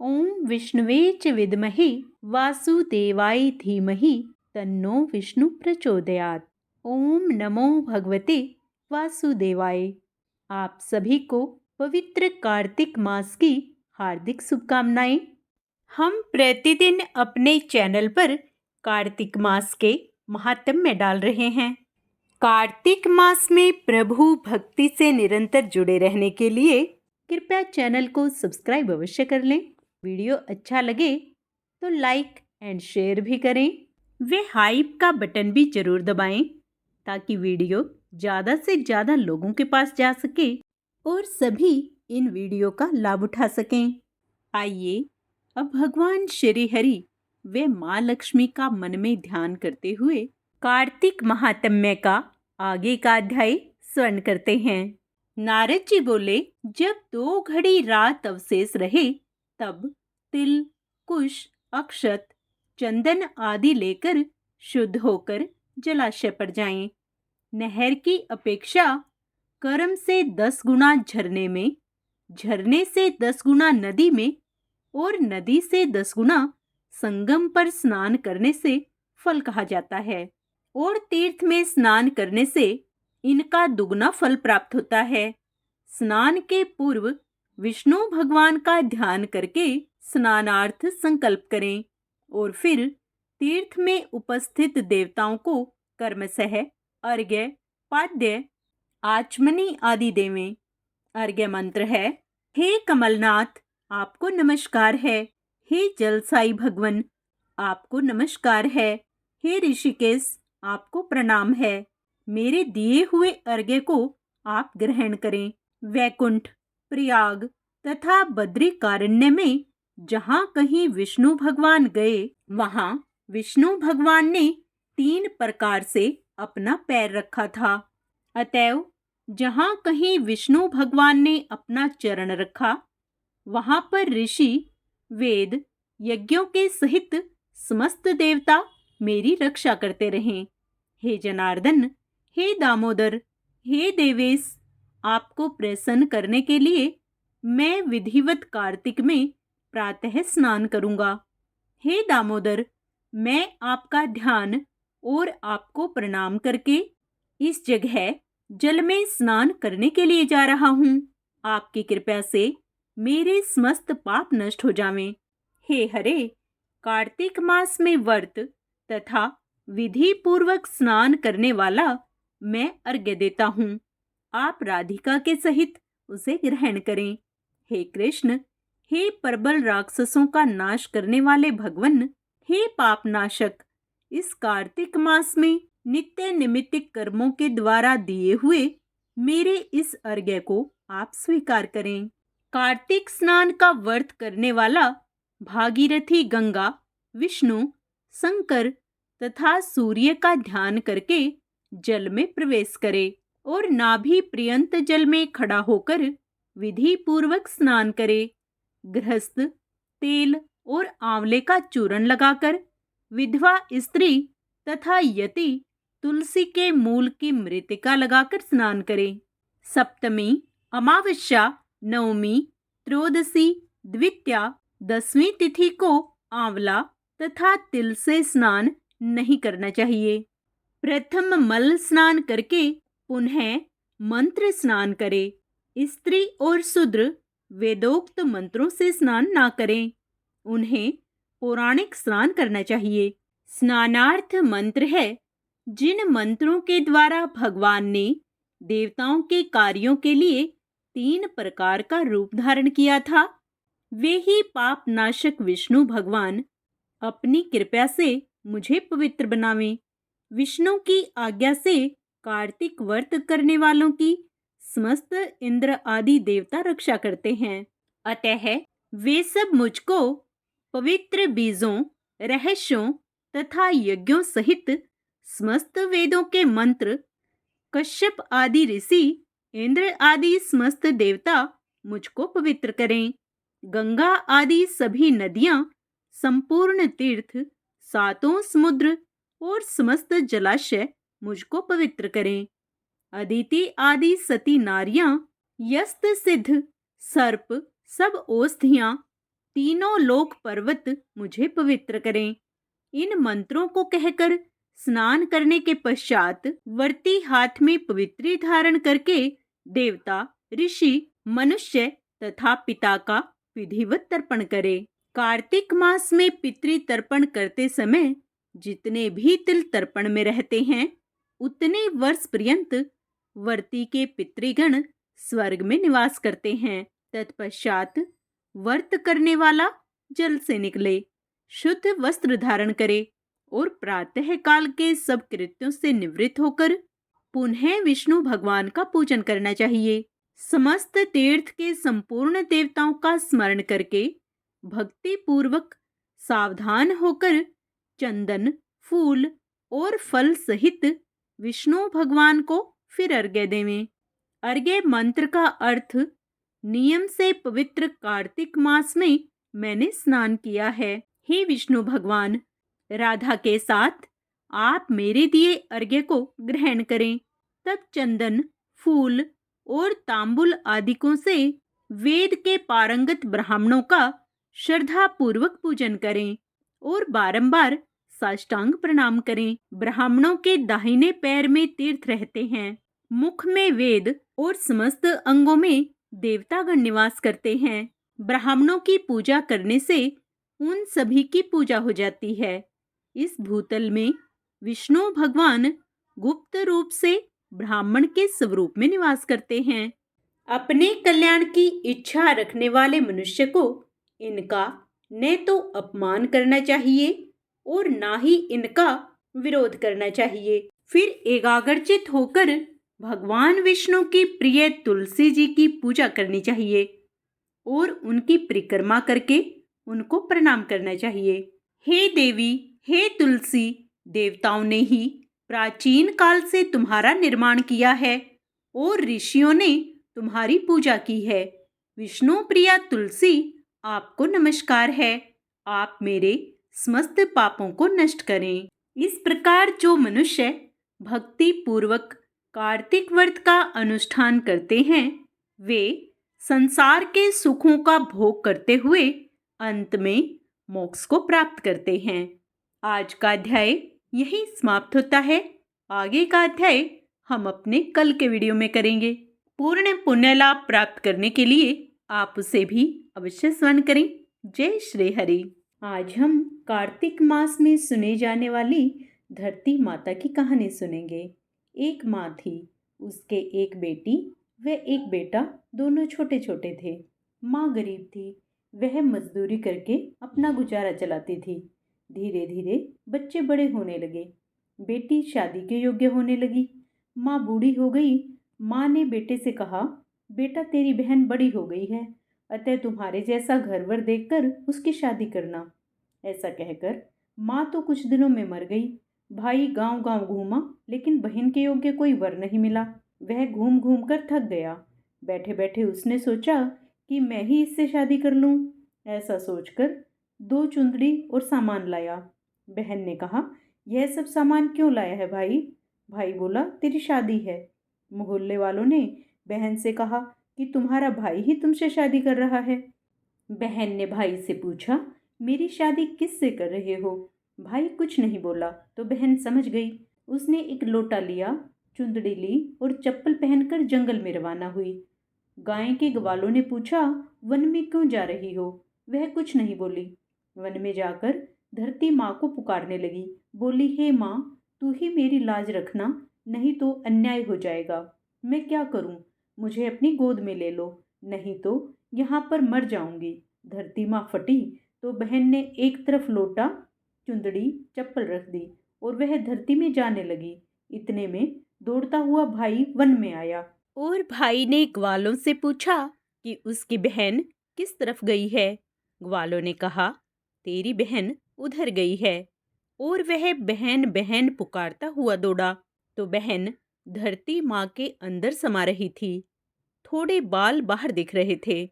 ओम विष्णुवे च विद्महे वासुदेवाय धीमहि तन्नो विष्णु प्रचोदयात्। ओम नमो भगवते वासुदेवाय। आप सभी को पवित्र कार्तिक मास की हार्दिक शुभकामनाएं। हम प्रतिदिन अपने चैनल पर कार्तिक मास के महात्म्य डाल रहे हैं। कार्तिक मास में प्रभु भक्ति से निरंतर जुड़े रहने के लिए कृपया चैनल को सब्सक्राइब अवश्य कर लें। वीडियो अच्छा लगे तो लाइक एंड शेयर भी करें। वे हाइप का बटन भी जरूर दबाएं ताकि वीडियो ज़्यादा से ज़्यादा लोगों के पास जा सके और सभी इन वीडियो का लाभ उठा सकें। आइए अब भगवान श्री हरि व माँ लक्ष्मी का मन में ध्यान करते हुए कार्तिक महात्म्य का आगे का अध्याय श्रवण करते हैं। नारद जी बोले, जब 2 घड़ी रात अवशेष रहे तब तिल, कुश, अक्षत, चंदन आदि लेकर शुद्ध होकर जलाशय पर जाएं। नहर की अपेक्षा कर्म से 10 गुना झरने में, झरने से 10 गुना नदी में और नदी से 10 गुना संगम पर स्नान करने से फल कहा जाता है और तीर्थ में स्नान करने से इनका दुगना फल प्राप्त होता है। स्नान के पूर्व विष्णु भगवान का ध्यान करके स्नानार्थ संकल्प करें और फिर तीर्थ में उपस्थित देवताओं को कर्मशः अर्घ्य, पाद्य, आचमनी आदि देवें। अर्घ्य मंत्र है, हे कमलनाथ आपको नमस्कार है। हे जलसाई भगवन आपको नमस्कार है। हे ऋषिकेश आपको प्रणाम है। मेरे दिए हुए अर्घ्य को आप ग्रहण करें। वैकुंठ, प्रयाग तथा बद्रिकारण्य में जहाँ कहीं विष्णु भगवान गए वहाँ विष्णु भगवान ने 3 प्रकार से अपना पैर रखा था। अतएव जहाँ कहीं विष्णु भगवान ने अपना चरण रखा वहाँ पर ऋषि, वेद, यज्ञों के सहित समस्त देवता मेरी रक्षा करते रहें। हे जनार्दन, हे दामोदर, हे देवेश, आपको प्रसन्न करने के लिए मैं विधिवत कार्तिक में प्रातः स्नान करूंगा। हे दामोदर, मैं आपका ध्यान और आपको प्रणाम करके इस जगह जल में स्नान करने के लिए जा रहा हूँ। आपकी कृपा से मेरे समस्त पाप नष्ट हो जावें। हे हरे, कार्तिक मास में व्रत तथा विधि पूर्वक स्नान करने वाला मैं अर्घ्य देता हूँ। आप राधिका के सहित उसे ग्रहण करें। हे कृष्ण, हे प्रबल राक्षसों का नाश करने वाले भगवन, हे पाप नाशक, इस कार्तिक मास में नित्य निमित्तिक कर्मों के द्वारा दिए हुए मेरे इस अर्घ्य को आप स्वीकार करें। कार्तिक स्नान का व्रत करने वाला भागीरथी गंगा, विष्णु, शंकर तथा सूर्य का ध्यान करके जल में प्रवेश करे और नाभि पर्यंत जल में खड़ा होकर विधि पूर्वक स्नान करे। गृहस्थ तेल और आंवले का चूर्ण लगाकर, विधवा स्त्री तथा यति तुलसी के मूल की मृतिका लगाकर स्नान करे। सप्तमी, अमावस्या, नवमी, त्रयोदशी, द्वितीया, 10वीं तिथि को आंवला तथा तिल से स्नान नहीं करना चाहिए। प्रथम मल स्नान करके पुनः मंत्र स्नान करे। स्त्री और शूद्र वेदोक्त मंत्रों से स्नान ना करें, उन्हें पौराणिक स्नान करना चाहिए। स्नानार्थ मंत्र है, जिन मंत्रों के द्वारा भगवान ने देवताओं के कार्यों के लिए 3 प्रकार का रूप धारण किया था, वे ही पाप नाशक विष्णु भगवान अपनी कृपा से मुझे पवित्र बनावें। विष्णु की आज्ञा से कार्तिक व्रत करने वालों की समस्त इंद्र आदि देवता रक्षा करते हैं। अतः वे सब मुझको पवित्र बीजों, रहस्यों तथा यज्ञों सहित समस्त वेदों के मंत्र, कश्यप आदि ऋषि, इंद्र आदि समस्त देवता मुझको पवित्र करें। गंगा आदि सभी नदियां, संपूर्ण तीर्थ, 7 समुद्र और समस्त जलाशय मुझको पवित्र करें। अदिति आदि सती नारियां, यस्त सिद्ध, सर्प, सब औषधियां, तीनों लोक पर्वत मुझे पवित्र करें। इन मंत्रों को कहकर स्नान करने के पश्चात वर्ती हाथ में पवित्री धारण करके देवता, ऋषि, मनुष्य तथा पिता का विधिवत तर्पण करे। कार्तिक मास में पितृ तर्पण करते समय जितने भी तिल तर्पण में रहते हैं, उतने वर्ष पर्यंत वर्ती के पितृगण स्वर्ग में निवास करते हैं। तत्पश्चात व्रत करने वाला जल से निकले, शुद्ध वस्त्र धारण करे और प्रातः काल के सब कृत्यों से निवृत्त होकर पुनः विष्णु भगवान का पूजन करना चाहिए। समस्त तीर्थ के संपूर्ण देवताओं का स्मरण करके भक्ति पूर्वक सावधान होकर चंदन, फूल और फल सहित विष्णु भगवान को फिर अर्घ्य देवें। अर्घ्य मंत्र का अर्थ, नियम से पवित्र कार्तिक मास में मैंने स्नान किया है। हे विष्णु भगवान, राधा के साथ आप मेरे दिए अर्घ्य को ग्रहण करें। तब चंदन, फूल और तांबुल आदिकों से वेद के पारंगत ब्राह्मणों का श्रद्धा पूर्वक पूजन करें और बारंबार साष्टांग प्रणाम करें। ब्राह्मणों के दाहिने पैर में तीर्थ रहते हैं, मुख में वेद और समस्त अंगों में देवतागण निवास करते हैं। ब्राह्मणों की पूजा करने से उन सभी की पूजा हो जाती है। इस भूतल में विष्णु भगवान गुप्त रूप से ब्राह्मण के स्वरूप में निवास करते हैं। अपने कल्याण की इच्छा रखने वाले मनुष्य को इनका न तो अपमान करना चाहिए और ना ही इनका विरोध करना चाहिए। फिर एकाग्रचित होकर भगवान विष्णु की प्रिय तुलसी जी की पूजा करनी चाहिए और उनकी परिक्रमा करके उनको प्रणाम करना चाहिए। हे देवी, हे तुलसी, देवताओं ने ही प्राचीन काल से तुम्हारा निर्माण किया है और ऋषियों ने तुम्हारी पूजा की है। विष्णु प्रिया तुलसी, आपको नमस्कार है। आप मेरे समस्त पापों को नष्ट करें। इस प्रकार जो मनुष्य भक्ति पूर्वक कार्तिक व्रत का अनुष्ठान करते हैं, वे संसार के सुखों का भोग करते हुए अंत में मोक्ष को प्राप्त करते हैं। आज का अध्याय यहीं समाप्त होता है। आगे का अध्याय हम अपने कल के वीडियो में करेंगे। पूर्ण पुण्य लाभ प्राप्त करने के लिए आप उसे भी अवश्य स्मरण करें। जय श्री हरि। आज हम कार्तिक मास में सुने जाने वाली धरती माता की कहानी सुनेंगे। एक माँ थी, उसके एक बेटी व एक बेटा, दोनों छोटे छोटे थे। माँ गरीब थी, वह मजदूरी करके अपना गुजारा चलाती थी। धीरे धीरे बच्चे बड़े होने लगे, बेटी शादी के योग्य होने लगी। माँ बूढ़ी हो गई। माँ ने बेटे से कहा, बेटा तेरी बहन बड़ी हो गई है, अतः तुम्हारे जैसा घर वर देखकर उसकी शादी करना। ऐसा कहकर माँ तो कुछ दिनों में मर गई। भाई गांव गांव घूमा, लेकिन बहन के योग्य कोई वर नहीं मिला। वह घूम घूम कर थक गया। बैठे बैठे उसने सोचा कि मैं ही इससे शादी कर लूं। ऐसा सोचकर 2 चुंदड़ी और सामान लाया। बहन ने कहा, यह सब सामान क्यों लाया है भाई? भाई बोला, तेरी शादी है। मोहल्ले वालों ने बहन से कहा कि तुम्हारा भाई ही तुमसे शादी कर रहा है। बहन ने भाई से पूछा, मेरी शादी किससे कर रहे हो? भाई कुछ नहीं बोला तो बहन समझ गई। उसने एक लोटा लिया, चुंदड़ी ली और चप्पल पहनकर जंगल में रवाना हुई। गाय के ग्वालों ने पूछा, वन में क्यों जा रही हो? वह कुछ नहीं बोली। वन में जाकर धरती माँ को पुकारने लगी। बोली, हे माँ, तू ही मेरी लाज रखना, नहीं तो अन्याय हो जाएगा। मैं क्या करूँ? मुझे अपनी गोद में ले लो, नहीं तो यहाँ पर मर जाऊंगी। धरती माँ फटी तो बहन ने एक तरफ लोटा, चुंदड़ी, चप्पल रख दी और वह धरती में जाने लगी। इतने में दौड़ता हुआ भाई वन में आया और भाई ने ग्वालों से पूछा कि उसकी बहन किस तरफ गई है। ग्वालों ने कहा, तेरी बहन उधर गई है। और वह बहन बहन पुकारता हुआ दौड़ा तो बहन धरती माँ के अंदर समा रही थी। थोड़े बाल बाहर दिख रहे थे।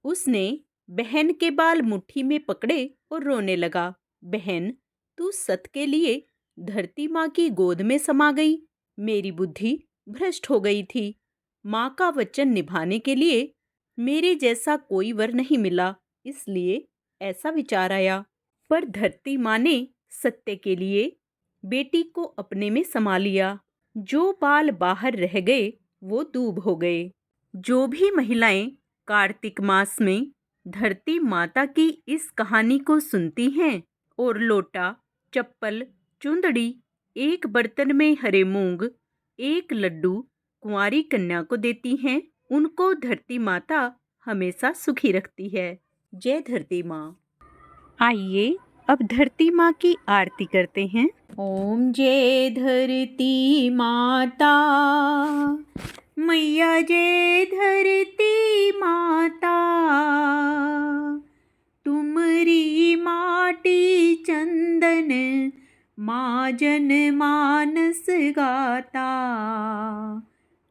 उसने बहन के बाल मुट्ठी में पकड़े और रोने लगा। बहन, तू सत के लिए धरती माँ की गोद में समा गई। मेरी बुद्धि भ्रष्ट हो गई थी। माँ का वचन निभाने के लिए मेरे जैसा कोई वर नहीं मिला, इसलिए ऐसा विचार आया। पर धरती माँ ने सत्य के लिए बेटी को अपने में समा लिया। जो बाल बाहर रह गए वो दूब हो गए। जो भी महिलाएं कार्तिक मास में धरती माता की इस कहानी को सुनती हैं और लोटा, चप्पल, चुंदड़ी, एक बर्तन में हरे मूंग, एक लड्डू कुंवारी कन्या को देती हैं, उनको धरती माता हमेशा सुखी रखती है। जय धरती माँ। आइए अब धरती माँ की आरती करते हैं। ओम जय धरती माता, मैया जय धरती माता, तुमरी माटी चंदन माँ जन मानस गाता।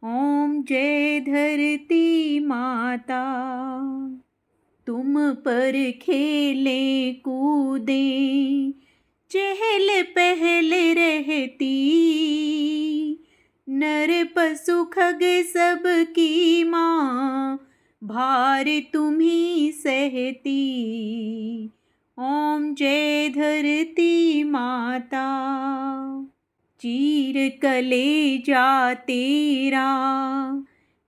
ओम जय धरती माता, तुम पर खेले कूदे चहल पहल रहती, नर पशु खग सब की माँ भार तुम्ही सहती। ओम जय धरती माता, चीर कलेजा तेरा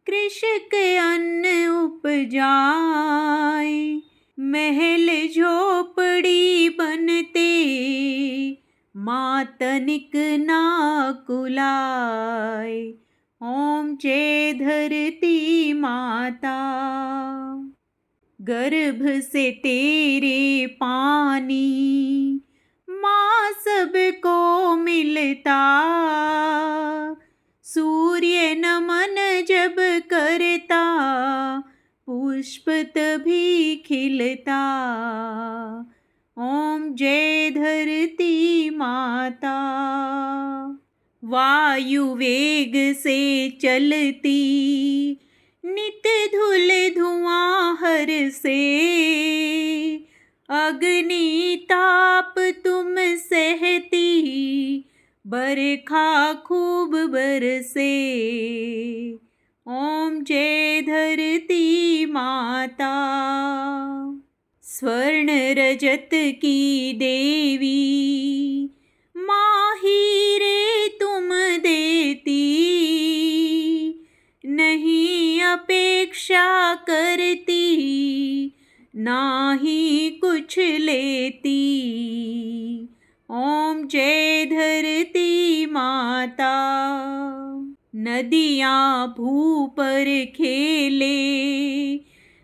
कृषक अन्न उपजाए, महल झोपड़ी बनते माँ तनिक ना कुलाए। ओम जय धरती माता, गर्भ से तेरे पानी माँ सबको मिलता, सूर्य नमन जब करता पुष्प तभी खिलता। ओम जय धरती माता, वायु वेग से चलती नित धूल धुआं हर से, अग्नि ताप तुम सहती बरखा खूब बरसे। ओम जय धरती माता, स्वर्ण रजत की देवी माँ हीरे तुम देती, नहीं अपेक्षा करती ना ही कुछ लेती। ओम जय धरती माता, नदियाँ भू पर खेले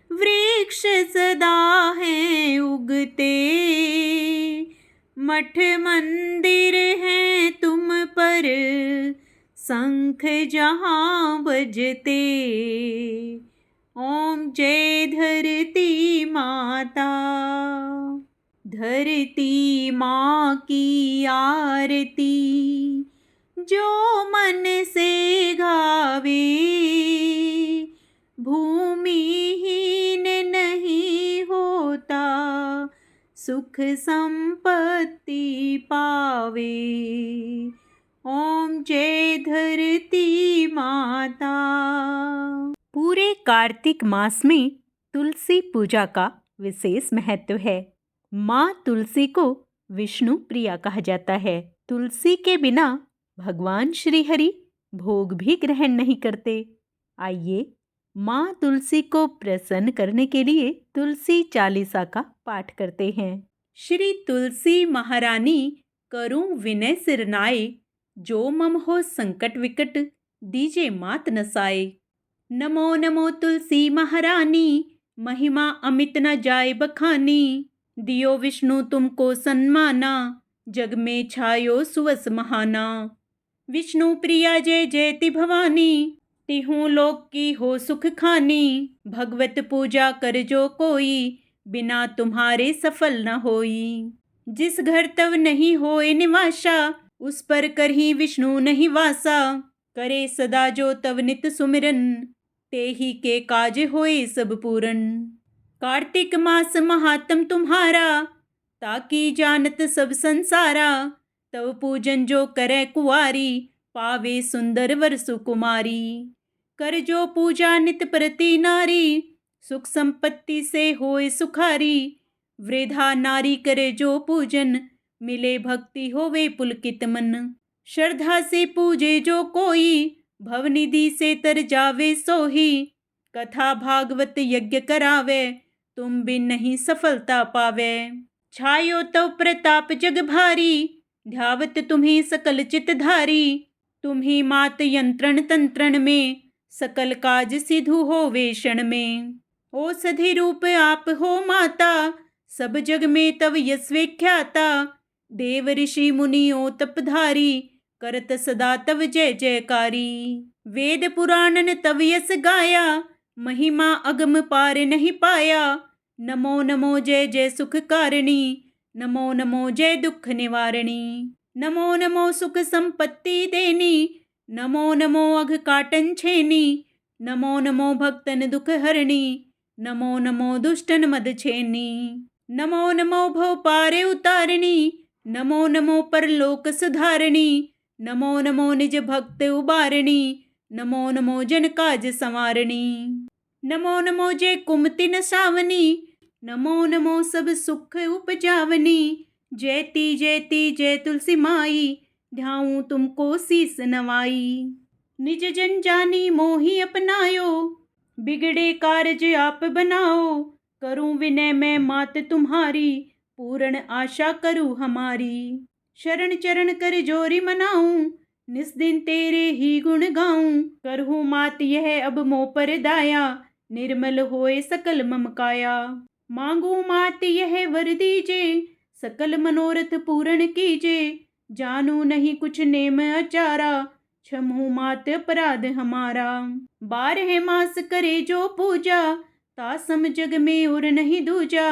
वृक्ष सदा हैं उगते, मठ मंदिर हैं तुम पर शंख जहाँ बजते। ओम जय धरती माता, धरती माँ की आरती जो मन से गावे, भूमिहीन नहीं होता सुख संपत्ति पावे। ओम जय धरती माता। पूरे कार्तिक मास में तुलसी पूजा का विशेष महत्व है। माँ तुलसी को विष्णु प्रिया कहा जाता है। तुलसी के बिना भगवान श्री हरि भोग भी ग्रहण नहीं करते। आइए माँ तुलसी को प्रसन्न करने के लिए तुलसी चालीसा का पाठ करते हैं। श्री तुलसी महारानी करूं विनय सिरनाए, जो मम हो संकट विकट दीजे मात नसाए। नमो नमो तुलसी महारानी, महिमा अमित न जाए बखानी। दियो विष्णु तुमको सन्माना, जग में छायो सुवस महाना। विष्णु प्रिया जय जयति भवानी, तिहूँ लोक की हो सुख खानी। भगवत पूजा कर जो कोई, बिना तुम्हारे सफल न होई। जिस घर तव नहीं होए निवासा, उस पर करही विष्णु नहीं वासा। करे सदा जो तव नित सुमिरन, ते ही के काज होए सब पूरन। कार्तिक मास महात्म तुम्हारा, ताकि जानत सब संसारा। तव पूजन जो करे कुवारी, पावे सुंदर वर सुकुमारी। कर जो पूजा नित प्रति नारी, सुख संपत्ति से होए सुखारी। वृद्धा नारी करे जो पूजन, मिले भक्ति होवे पुलकित मन। श्रद्धा से पूजे जो कोई, भवनिधि से तर जावे सोही। कथा भागवत यज्ञ करावे, तुम बिन नहीं सफलता पावे। छायो तव प्रताप जग भारी, ध्यावत तुम्हें सकल चित धारी। तुम्ही मात यंत्रण तंत्रण में, सकल काज सिधु होवे क्षण में। औषधि रूप आप हो माता, सब जग में तव यश विख्याता। देव ऋषि मुनि ओ तपधारी, करत सदा तव जय जयकारी। वेद पुराणन तव यश गाया, महिमा अगम पार नहीं पाया। नमो नमो जय जय सुख कारिणी, नमो नमो जय दुख निवारिणी। नमो नमो सुख संपत्ति देनी, नमो नमो अघ काटन छेनी। नमो नमो भक्तन दुख हरणी, नमो नमो दुष्टन मद छेनी। नमो नमो भव पारे उतारणी, नमो नमो परलोक सुधारणी। नमो नमो निज भक्त उबारणी, नमो नमो जन काज संवारणी। नमो नमो जय कुमति नसावनी, नमो नमो सब सुख उपजावनी। जयति जयति जय तुलसी माई, ध्याऊं तुमको शीस नवाई। निज जन जानी मोहि अपनायो, बिगड़े कारज आप बनाओ। करूं विनय मैं मात तुम्हारी, पूर्ण आशा करूं हमारी। शरण चरण कर जोरी मनाऊं, निस दिन तेरे ही गुण गाऊं। करहूं मात यह अब मोह पर दाया, निर्मल होए सकल मम काया। मांगू मात यह वर दीजे, सकल मनोरथ पूर्ण कीजे। जानू नहीं कुछ नेम आचारा, क्षमहु मात अपराध हमारा। 12 मास करे जो पूजा, तासम जग में और नहीं दूजा।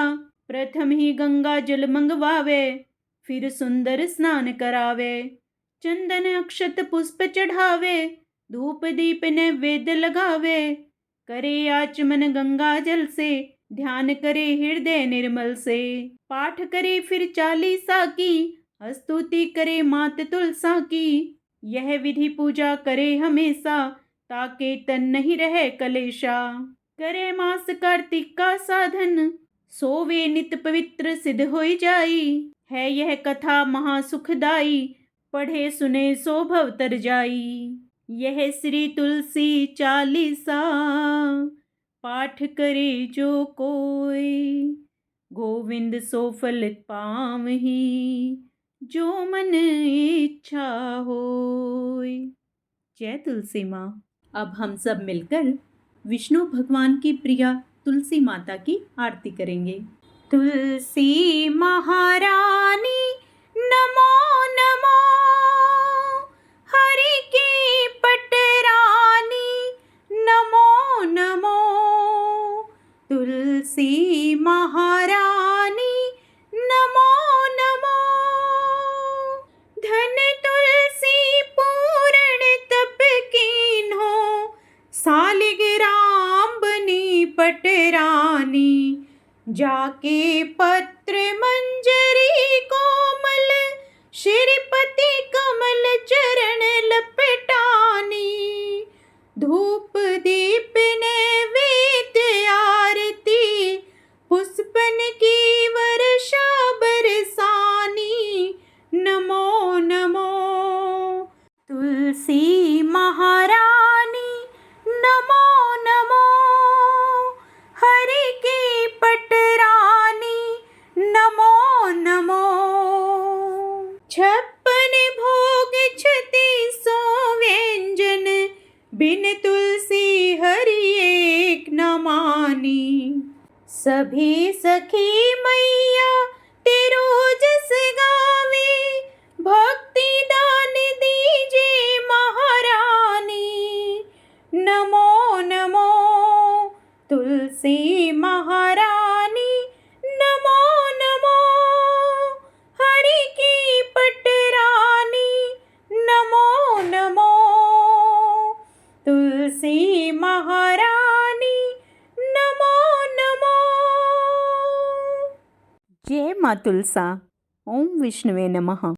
प्रथम ही गंगा जल मंगवावे, फिर सुंदर स्नान करावे। चंदन अक्षत पुष्प चढ़ावे, धूप दीप नैवेद्य लगावे। करे आचमन गंगा जल से, ध्यान करे हृदय निर्मल से। पाठ करे फिर 40 की, स्तुति करे मात तुलसा की। यह विधि पूजा करे हमेशा, ताके तन नहीं रहे कलेशा। करे मास कार्तिक का साधन, सोवे नित पवित्र सिद्ध होई जाई। है यह कथा महासुखदाई, पढ़े सुने सो भव तर जाई। यह श्री तुलसी 40 पाठ करे जो कोई। गोविंद सो फल पावहि, जो मन इच्छा होय। जय तुलसी माँ। अब हम सब मिलकर विष्णु भगवान की प्रिया तुलसी माता की आरती करेंगे। तुलसी महारानी नमो नमो, हरि की पटरानी नमो नमो। तुलसी महारानी नमो नमो, धन तुलसी पूर्ण तप कीन्हो। सालिग्राम बनी पटरानी, जाके पत्र मंजरी कोमल। श्रीपति कमल चरण लपटानी, धूप दीप नैवेद्य आरती। पुष्पन की वर्षा बरसानी, नमो नमो। तुलसी महारानी नमो नमो, हरि की पटरानी नमो नमो। 56 भोग 36 व्यंजन, बिन तुलसी हरि एक न मानी। सभी सखी मैया तेरो जस गावे, भक्ति दान दीजे महारानी। नमो नमो तुलसी महारानी, नमो नमो, हरि की पटरानी नमो नमो। तुलसी महारानी नमो नमो। जय माँ तुलसा। ओम विष्णुवे नमः।